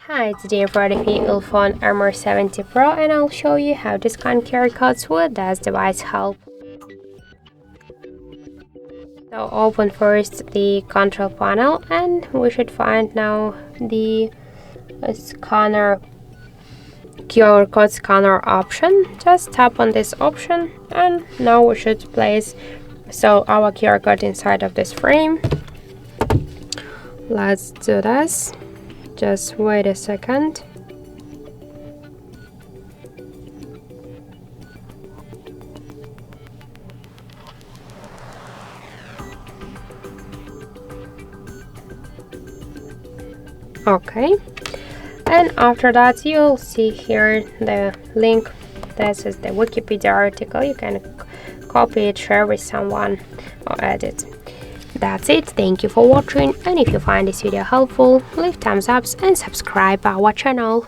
Hi, today for the UleFone Armor 70 Pro, and I'll show you how to scan QR codes with this device help. So open first the control panel and we should find now the scanner QR code scanner option. Just tap on this option and now we should place our QR code inside of this frame. Let's do this. Just wait a second. Okay, and after that you'll see here the link. This is the Wikipedia article. You can copy it, share with someone or edit. That's it. Thank you for watching, and if you find this video helpful, leave thumbs up and subscribe our channel.